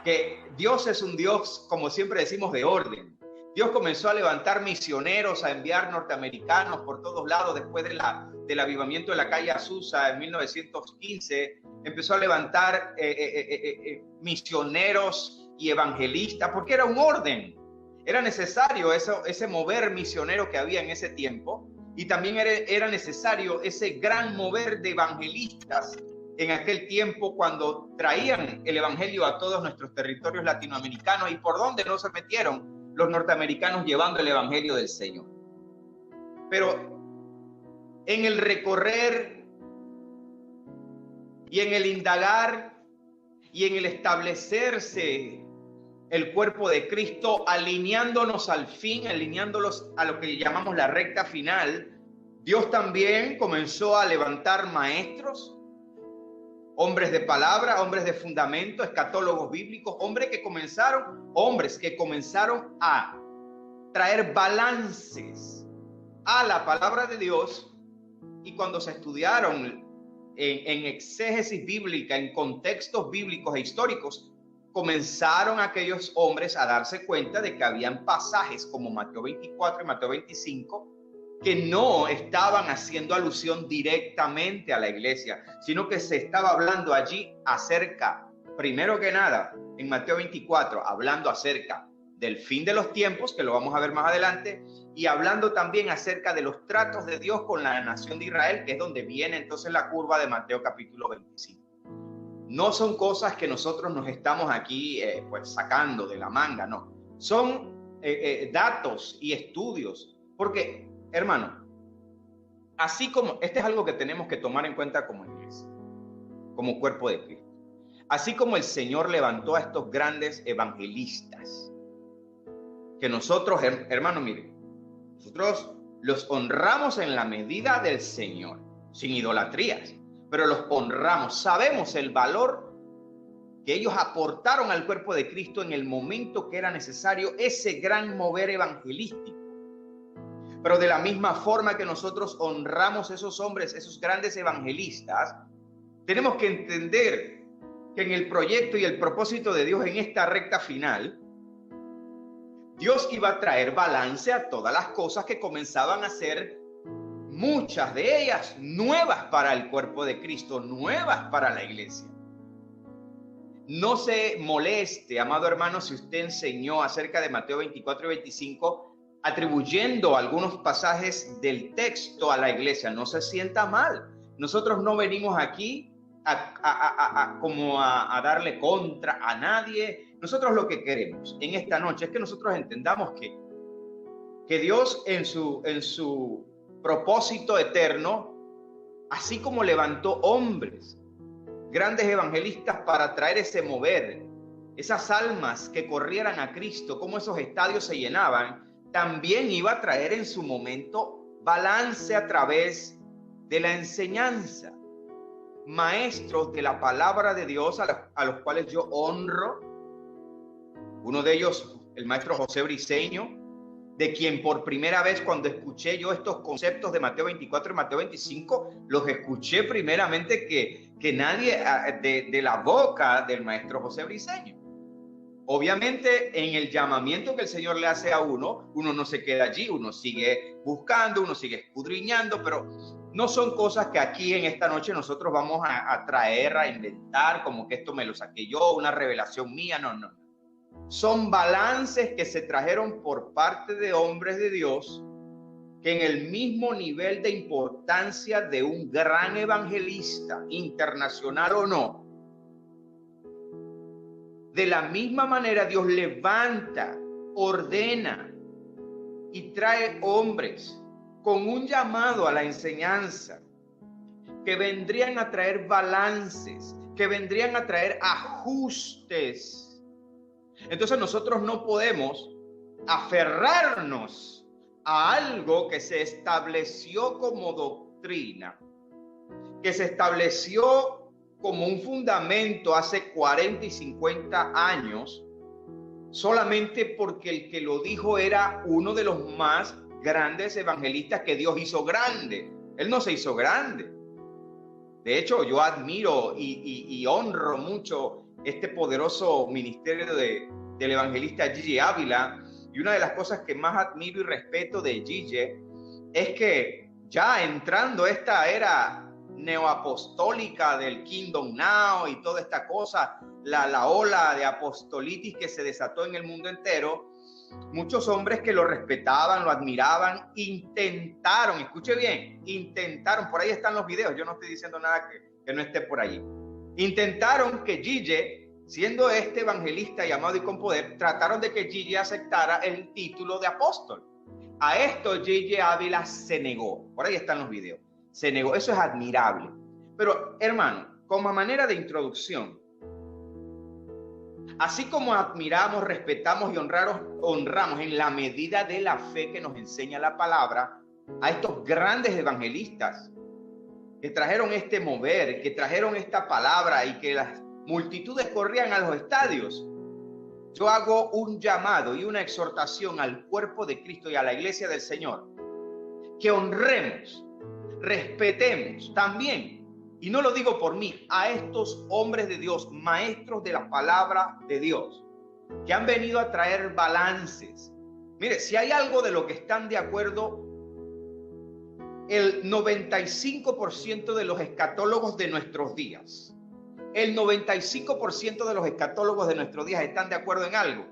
que Dios es un Dios, como siempre decimos, de orden. Dios comenzó a levantar misioneros, a enviar norteamericanos por todos lados después del avivamiento de la calle Azusa en 1915. Empezó a levantar misioneros y evangelistas porque era un orden. Era necesario ese mover misionero que había en ese tiempo, y también era necesario ese gran mover de evangelistas en aquel tiempo, cuando traían el evangelio a todos nuestros territorios latinoamericanos. ¿Y por dónde no se metieron los norteamericanos llevando el evangelio del Señor? Pero en el recorrer y en el indagar y en el establecerse el cuerpo de Cristo, alineándonos al fin, alineándolos a lo que llamamos la recta final, Dios también comenzó a levantar maestros, hombres de palabra, hombres de fundamento, escatólogos bíblicos, hombres que comenzaron a traer balances a la palabra de Dios. Y cuando se estudiaron en exégesis bíblica, en contextos bíblicos e históricos, comenzaron aquellos hombres a darse cuenta de que habían pasajes como Mateo 24 y Mateo 25 que no estaban haciendo alusión directamente a la iglesia, sino que se estaba hablando allí acerca, primero que nada, en Mateo 24, hablando acerca del fin de los tiempos, que lo vamos a ver más adelante, y hablando también acerca de los tratos de Dios con la nación de Israel, que es donde viene entonces la curva de Mateo capítulo 25. No son cosas que nosotros nos estamos aquí pues sacando de la manga, no. Son datos y estudios, porque, hermano, así como, este es algo que tenemos que tomar en cuenta como iglesia, como cuerpo de Cristo. Así como el Señor levantó a estos grandes evangelistas, que nosotros, hermano, miren, nosotros los honramos en la medida del Señor, sin idolatrías, pero los honramos. Sabemos el valor que ellos aportaron al cuerpo de Cristo en el momento que era necesario ese gran mover evangelístico. Pero de la misma forma que nosotros honramos a esos hombres, esos grandes evangelistas, tenemos que entender que en el proyecto y el propósito de Dios en esta recta final, Dios iba a traer balance a todas las cosas que comenzaban a ser, muchas de ellas nuevas para el cuerpo de Cristo, nuevas para la iglesia. No se moleste, amado hermano, si usted enseñó acerca de Mateo 24 y 25, atribuyendo algunos pasajes del texto a la iglesia. No se sienta mal. Nosotros no venimos aquí a darle contra a nadie. Nosotros lo que queremos en esta noche es que nosotros entendamos que Dios en su propósito eterno, así como levantó hombres, grandes evangelistas para traer ese mover, esas almas que corrieran a Cristo, como esos estadios se llenaban, también iba a traer en su momento balance a través de la enseñanza. Maestros de la palabra de Dios a los cuales yo honro. Uno de ellos, el maestro José Briceño, de quien por primera vez cuando escuché yo estos conceptos de Mateo 24 y Mateo 25, los escuché primeramente que nadie de la boca del maestro José Briceño. Obviamente en el llamamiento que el Señor le hace a uno no se queda allí, uno sigue buscando, uno sigue escudriñando, pero no son cosas que aquí en esta noche nosotros vamos a traer, a inventar, como que esto me lo saqué yo, una revelación mía, no. Son balances que se trajeron por parte de hombres de Dios que en el mismo nivel de importancia de un gran evangelista, internacional o no, de la misma manera Dios levanta, ordena y trae hombres con un llamado a la enseñanza que vendrían a traer balances, que vendrían a traer ajustes. Entonces nosotros no podemos aferrarnos a algo que se estableció como doctrina, que se estableció como un fundamento hace 40 y 50 años, solamente porque el que lo dijo era uno de los más grandes evangelistas que Dios hizo grande. Él no se hizo grande. De hecho, yo admiro y honro mucho este poderoso ministerio del evangelista Gigi Ávila, y una de las cosas que más admiro y respeto de Gigi es que ya entrando esta era neoapostólica del Kingdom Now y toda esta cosa, la ola de apostolitis que se desató en el mundo entero, muchos hombres que lo respetaban, lo admiraban, intentaron, escuche bien, intentaron, por ahí están los videos, yo no estoy diciendo nada que no esté por allí, intentaron que Gigi, siendo este evangelista llamado y con poder, trataron de que Gigi aceptara el título de apóstol. A esto Gigi Ávila se negó, por ahí están los videos, se negó, eso es admirable. Pero hermano, como manera de introducción, así como admiramos, respetamos y honramos en la medida de la fe que nos enseña la palabra a estos grandes evangelistas que trajeron este mover, que trajeron esta palabra y que las multitudes corrían a los estadios, yo hago un llamado y una exhortación al cuerpo de Cristo y a la iglesia del Señor, que honremos, respetemos también, y no lo digo por mí, a estos hombres de Dios, maestros de la palabra de Dios, que han venido a traer balances. Mire, si hay algo de lo que están de acuerdo el 95% de los escatólogos de nuestros días, el 95% de los escatólogos de nuestros días están de acuerdo en algo,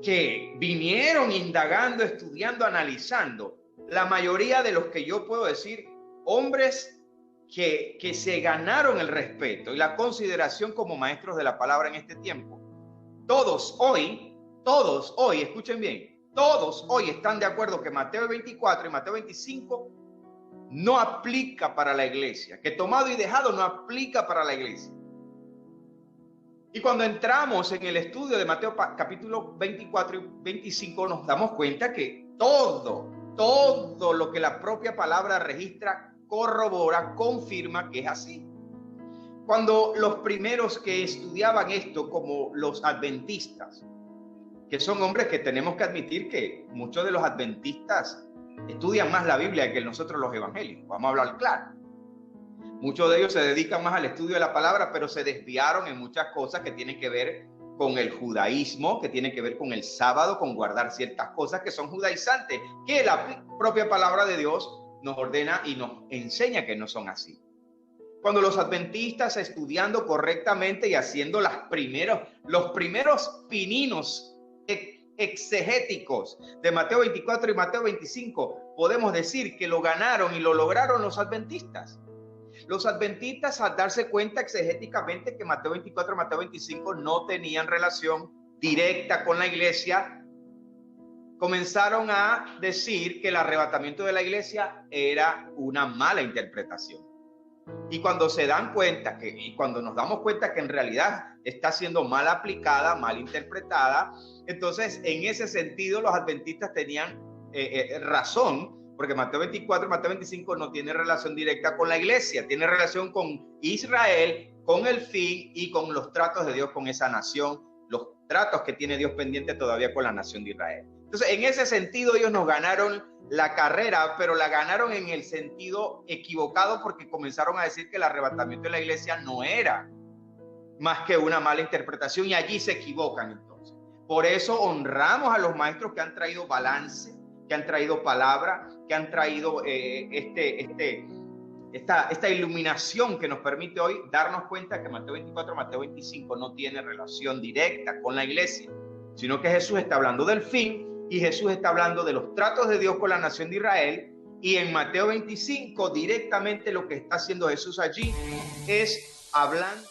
que vinieron indagando, estudiando, analizando, la mayoría de los que yo puedo decir, hombres que se ganaron el respeto y la consideración como maestros de la palabra en este tiempo. Todos hoy, escuchen bien, todos hoy están de acuerdo que Mateo 24 y Mateo 25 no aplica para la iglesia, que tomado y dejado no aplica para la iglesia. Y cuando entramos en el estudio de Mateo capítulo 24 y 25 nos damos cuenta que todo lo que la propia palabra registra, corrobora, confirma que es así. Cuando los primeros que estudiaban esto, como los adventistas, que son hombres que tenemos que admitir que muchos de los adventistas estudian más la Biblia que nosotros los evangélicos, vamos a hablar claro. Muchos de ellos se dedican más al estudio de la palabra, pero se desviaron en muchas cosas que tienen que ver con el judaísmo, que tienen que ver con el sábado, con guardar ciertas cosas que son judaizantes, que la propia palabra de Dios nos ordena y nos enseña que no son así. Cuando los adventistas, estudiando correctamente y haciendo los primeros pininos exegéticos de Mateo 24 y Mateo 25, podemos decir que lo ganaron y lo lograron los adventistas. Los adventistas, al darse cuenta exegéticamente que Mateo 24 y Mateo 25 no tenían relación directa con la iglesia, comenzaron a decir que el arrebatamiento de la iglesia era una mala interpretación. Y cuando se dan cuenta y cuando nos damos cuenta que en realidad está siendo mal aplicada, mal interpretada, entonces en ese sentido los adventistas tenían razón, porque Mateo 24 y Mateo 25 no tiene relación directa con la iglesia, tiene relación con Israel, con el fin y con los tratos de Dios con esa nación, los tratos que tiene Dios pendiente todavía con la nación de Israel. Entonces, en ese sentido ellos nos ganaron la carrera, pero la ganaron en el sentido equivocado, porque comenzaron a decir que el arrebatamiento de la iglesia no era más que una mala interpretación, y allí se equivocan entonces. Por eso honramos a los maestros que han traído balance, que han traído palabra, que han traído esta iluminación que nos permite hoy darnos cuenta que Mateo 24, Mateo 25 no tiene relación directa con la iglesia, sino que Jesús está hablando del fin y Jesús está hablando de los tratos de Dios con la nación de Israel, y en Mateo 25 directamente lo que está haciendo Jesús allí es hablando